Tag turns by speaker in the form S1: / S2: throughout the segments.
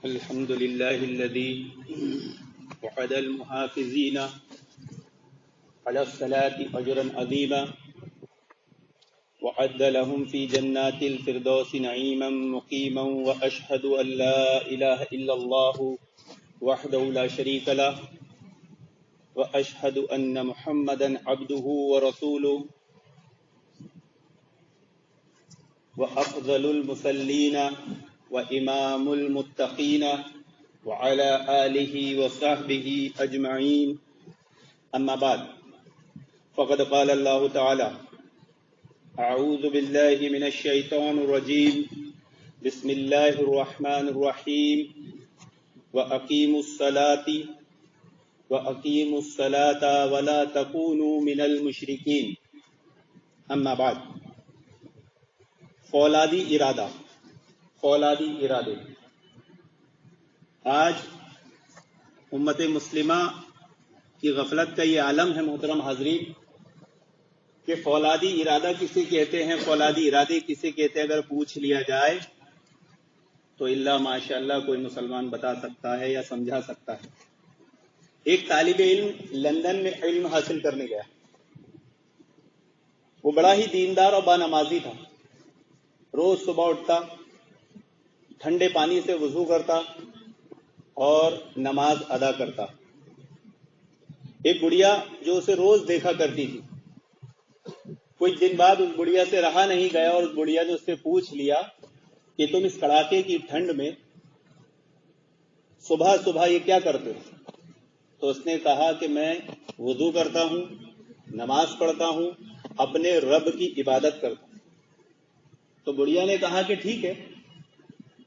S1: الحمد لله الذي وعد المحافظين على الصلاة أجرا عظيما وعد لهم في جنات الفردوس نعيما مقيما وأشهد أن لا إله إلا الله وحده لا شريك له وأشهد أن محمدا عبده ورسوله وأفضل المصلين وإمام المتقين وعلى آله وصحبه أجمعين أما بعد فقد قال الله تعالى أعوذ بالله من الشيطان الرجيم بسم الله الرحمن الرحيم وأقيموا الصلاة ولا تكونوا من المشركين أما بعد فولادی ارادے آج امت مسلمہ کی غفلت کا یہ عالم ہے محترم حاضرین کہ فولادی ارادہ کسے کہتے ہیں، فولادی ارادے کسے کہتے ہیں، اگر پوچھ لیا جائے تو اللہ ماشاء اللہ کوئی مسلمان بتا سکتا ہے یا سمجھا سکتا ہے۔ ایک طالب علم لندن میں علم حاصل کرنے گیا، وہ بڑا ہی دیندار اور بانمازی تھا، روز صبح اٹھتا، ٹھنڈے پانی سے وضو کرتا اور نماز ادا کرتا۔ ایک گڑیا جو اسے روز دیکھا کرتی تھی، کچھ دن بعد اس گڑیا سے رہا نہیں گیا اور اس گڑیا نے اس سے پوچھ لیا کہ تم اس کڑاکے کی ٹھنڈ میں صبح صبح یہ کیا کرتے ہو؟ تو اس نے کہا کہ میں وضو کرتا ہوں، نماز پڑھتا ہوں، اپنے رب کی عبادت کرتا ہوں۔ تو گڑیا نے کہا کہ ٹھیک ہے،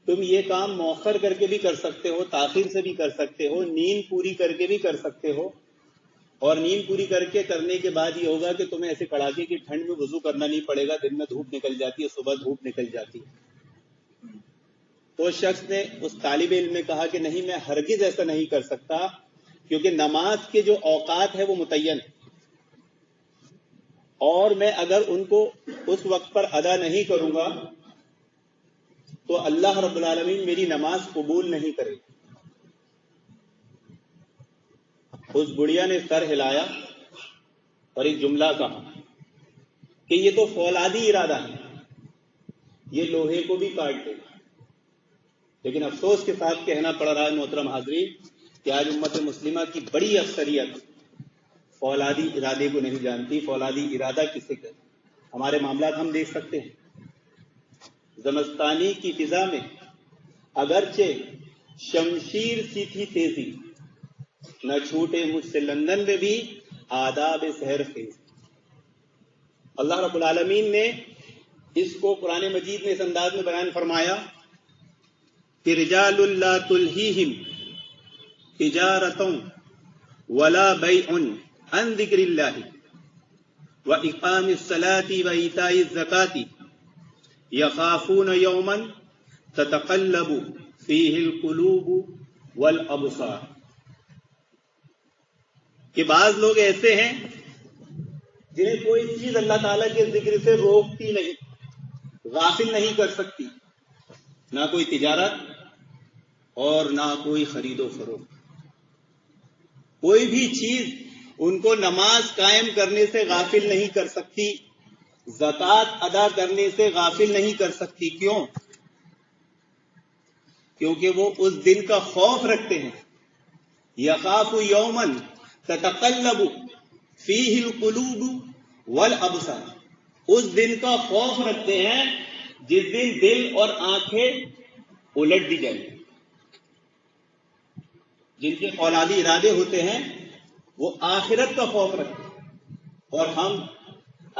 S1: تم یہ کام مؤخر کر کے بھی کر سکتے ہو، تاخیر سے بھی کر سکتے ہو، نیند پوری کر کے بھی کر سکتے ہو، اور نیند پوری کر کے کرنے کے بعد یہ ہوگا کہ تمہیں ایسے کڑاکے کی ٹھنڈ میں وضو کرنا نہیں پڑے گا، دن میں دھوپ نکل جاتی ہے، صبح دھوپ نکل جاتی ہے۔ تو اس شخص نے اس طالب علم نے کہا کہ نہیں، میں ہرگز ایسا نہیں کر سکتا، کیونکہ نماز کے جو اوقات ہے وہ متعین ہے، اور میں اگر ان کو اس وقت پر ادا نہیں کروں گا تو اللہ رب العالمین میری نماز قبول نہیں کرے۔ اس گڑیا نے سر ہلایا اور ایک جملہ کہا کہ یہ تو فولادی ارادہ ہے، یہ لوہے کو بھی کاٹ دے گا۔ لیکن افسوس کے ساتھ کہنا پڑ رہا ہے محترم حاضرین کہ آج امت مسلمہ کی بڑی اکثریت فولادی ارادے کو نہیں جانتی۔ فولادی ارادہ کسے کہتے ہیں؟ ہمارے معاملات ہم دیکھ سکتے ہیں، زمستانی کی فضا میں اگرچہ شمشیر سی تھی تیزی، نہ چھوٹے مجھ سے لندن میں بھی آداب سحر خیز۔ اللہ رب العالمین نے اس کو قرآن مجید میں اس انداز میں بیان فرمایا کہ رجال لا تلہیہم تجارۃ ولا بیع عن ذکر اللہ وإقام الصلاة وإیتاء الزکاة یخافون یوما تتقلب فیہ القلوب والابصار، کہ بعض لوگ ایسے ہیں جنہیں کوئی چیز اللہ تعالیٰ کے ذکر سے روکتی نہیں، غافل نہیں کر سکتی، نہ کوئی تجارت اور نہ کوئی خرید و فروخت۔ کوئی بھی چیز ان کو نماز قائم کرنے سے غافل نہیں کر سکتی، زکوٰۃ ادا کرنے سے غافل نہیں کر سکتی۔ کیوں؟ کیونکہ وہ اس دن کا خوف رکھتے ہیں۔ یخاف یوما تتقلب فیہ القلوب والابصار، اس دن کا خوف رکھتے ہیں جس دن دل اور آنکھیں الٹ دی جائیں۔ جن کے فولادی ارادے ہوتے ہیں وہ آخرت کا خوف رکھتے ہیں، اور ہم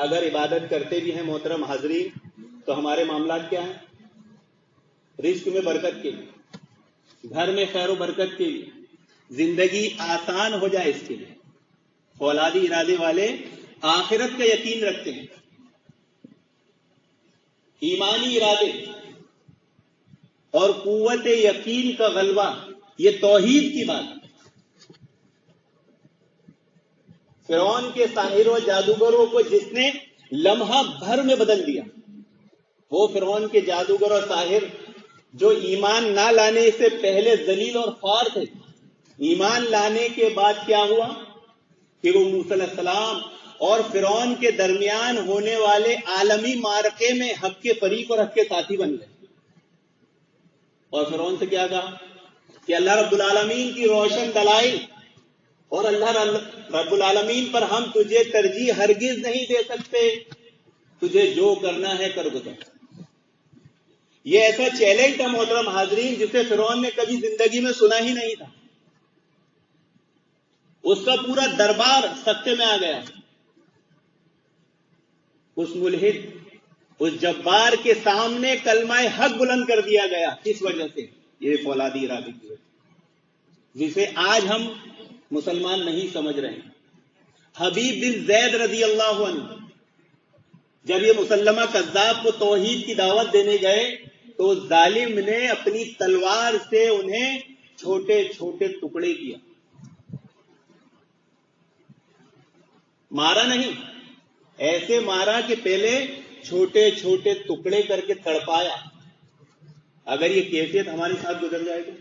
S1: اگر عبادت کرتے بھی ہیں محترم حاضرین تو ہمارے معاملات کیا ہیں؟ رزق میں برکت کے لیے، گھر میں خیر و برکت کے لیے، زندگی آسان ہو جائے اس کے لیے۔ فولادی ارادے والے آخرت کا یقین رکھتے ہیں، ایمانی ارادے اور قوت یقین کا غلبہ، یہ توحید کی بات ہے۔ فرعون کے ساحروں جادوگروں کو جس نے لمحہ بھر میں بدل دیا، وہ فرعون کے جادوگر اور ساحر جو ایمان نہ لانے سے پہلے ذلیل اور خوار تھے، ایمان لانے کے بعد کیا ہوا کہ وہ موسیٰ علیہ السلام اور فرعون کے درمیان ہونے والے عالمی معرکے میں حق کے فریق اور حق کے ساتھی بن گئے. اور فرعون سے کیا کہا کہ اللہ رب العالمین کی روشن دلائل اور اللہ رب العالمین پر ہم تجھے ترجیح ہرگز نہیں دے سکتے، تجھے جو کرنا ہے کر گزر. یہ ایسا چیلنج تھا محترم حاضرین جسے فرعون نے کبھی زندگی میں سنا ہی نہیں تھا. اس کا پورا دربار سکتے میں آ گیا. اس ملحد، اس جبار کے سامنے کلمہ حق بلند کر دیا گیا. کس وجہ سے؟ یہ فولادی ارادے کی وجہ، جسے آج ہم مسلمان نہیں سمجھ رہے ہیں. حبیب بن زید رضی اللہ عنہ جب یہ مسلمہ کذاب کو توحید کی دعوت دینے گئے تو ظالم نے اپنی تلوار سے انہیں چھوٹے چھوٹے ٹکڑے کیا. مارا نہیں، ایسے مارا کہ پہلے چھوٹے چھوٹے ٹکڑے کر کے تڑپایا. اگر یہ کیفیت ہمارے ساتھ گزر جائے گی.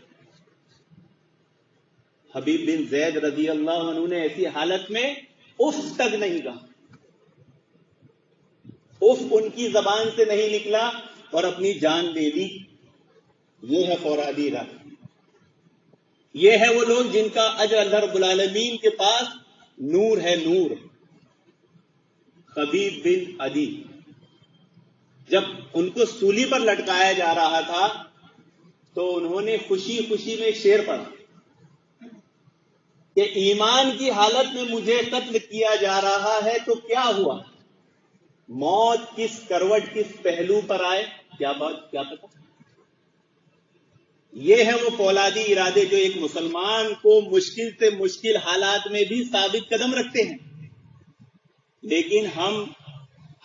S1: حبیب بن زید رضی اللہ عنہ نے ایسی حالت میں اف تک نہیں کہا، اف ان کی زبان سے نہیں نکلا اور اپنی جان دے دی. یہ ہے فولادی ارادہ. یہ ہے وہ لوگ جن کا اجر اللہ رب العالمین کے پاس نور ہے، نور. حبیب بن عدی جب ان کو سولی پر لٹکایا جا رہا تھا تو انہوں نے خوشی خوشی میں شعر پڑھا کہ ایمان کی حالت میں مجھے قتل کیا جا رہا ہے تو کیا ہوا، موت کس کروٹ کس پہلو پر آئے، کیا بات، کیا پتا. یہ ہے وہ فولادی ارادے جو ایک مسلمان کو مشکل سے مشکل حالات میں بھی ثابت قدم رکھتے ہیں. لیکن ہم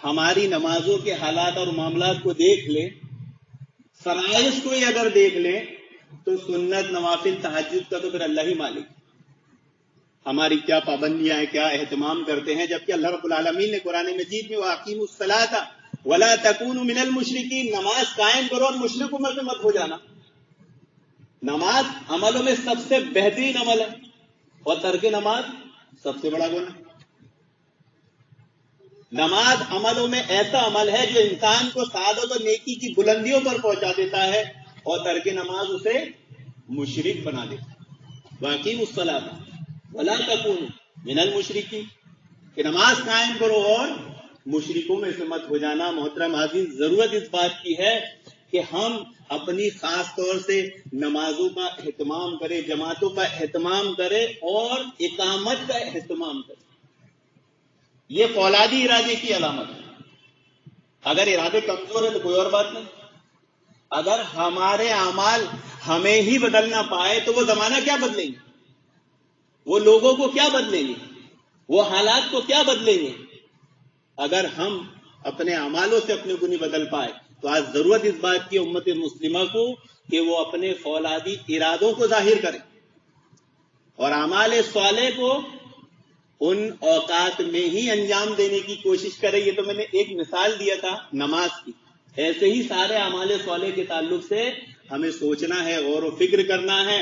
S1: ہماری نمازوں کے حالات اور معاملات کو دیکھ لیں، فرائض کو ہی اگر دیکھ لیں تو سنت، نوافل، تہجد کا تو پھر اللہ ہی مالک. ہماری کیا پابندیاں ہیں، کیا اہتمام کرتے ہیں، جبکہ اللہ رب العالمین نے قرآن مجید میں وَأَقِیمُوا الصَّلَاةَ وَلَا تَکُونُوا مِنَ الْمُشْرِکِینَ، نماز قائم کرو اور مشرکوں میں سے مت ہو جانا. نماز عملوں میں سب سے بہترین عمل ہے اور ترک نماز سب سے بڑا گناہ. نماز عملوں میں ایسا عمل ہے جو انسان کو سعادت اور نیکی کی بلندیوں پر پہنچا دیتا ہے اور ترک نماز اسے مشرک بنا دیتا ہے. وَأَقِیمُوا الصَّلَاةَ وَلَا تَکُونُوا مِنَ الْمُشْرِکِینَ، کہ نماز قائم کرو اور مشرکوں میں سے مت ہو جانا. محترم حاضرین، ضرورت اس بات کی ہے کہ ہم اپنی خاص طور سے نمازوں کا اہتمام کریں، جماعتوں کا اہتمام کریں اور اقامت کا اہتمام کریں. یہ فولادی ارادے کی علامت ہے. اگر ارادے کمزور ہے تو کوئی اور بات نہیں. اگر ہمارے اعمال ہمیں ہی بدل نہ پائے تو وہ زمانہ کیا بدلیں گے، وہ لوگوں کو کیا بدلیں گے، وہ حالات کو کیا بدلیں گے. اگر ہم اپنے اعمالوں سے اپنے کو نہیں بدل پائے تو آج ضرورت اس بات کی امت مسلمہ کو کہ وہ اپنے فولادی ارادوں کو ظاہر کریں اور اعمال صالح کو ان اوقات میں ہی انجام دینے کی کوشش کرے. یہ تو میں نے ایک مثال دیا تھا نماز کی. ایسے ہی سارے اعمال صالح کے تعلق سے ہمیں سوچنا ہے، غور و فکر کرنا ہے،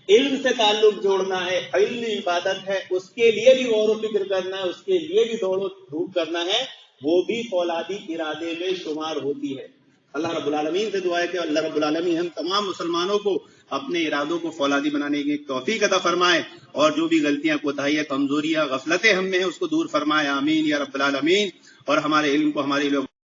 S1: علم سے تعلق جوڑنا ہے. علم عبادت ہے، اس کے لیے بھی غور و فکر کرنا ہے، اس کے لیے بھی دوڑ و دھوپ کرنا ہے. وہ بھی فولادی ارادے میں شمار ہوتی ہے. اللہ رب العالمین سے دعا ہے کہ اللہ رب العالمین ہم تمام مسلمانوں کو اپنے ارادوں کو فولادی بنانے کی توفیق عطا فرمائے اور جو بھی غلطیاں، کوتاہیاں، کمزوریاں، غفلتیں ہم میں ہیں اس کو دور فرمائے. آمین یا رب العالمین. اور ہمارے علم کو ہمارے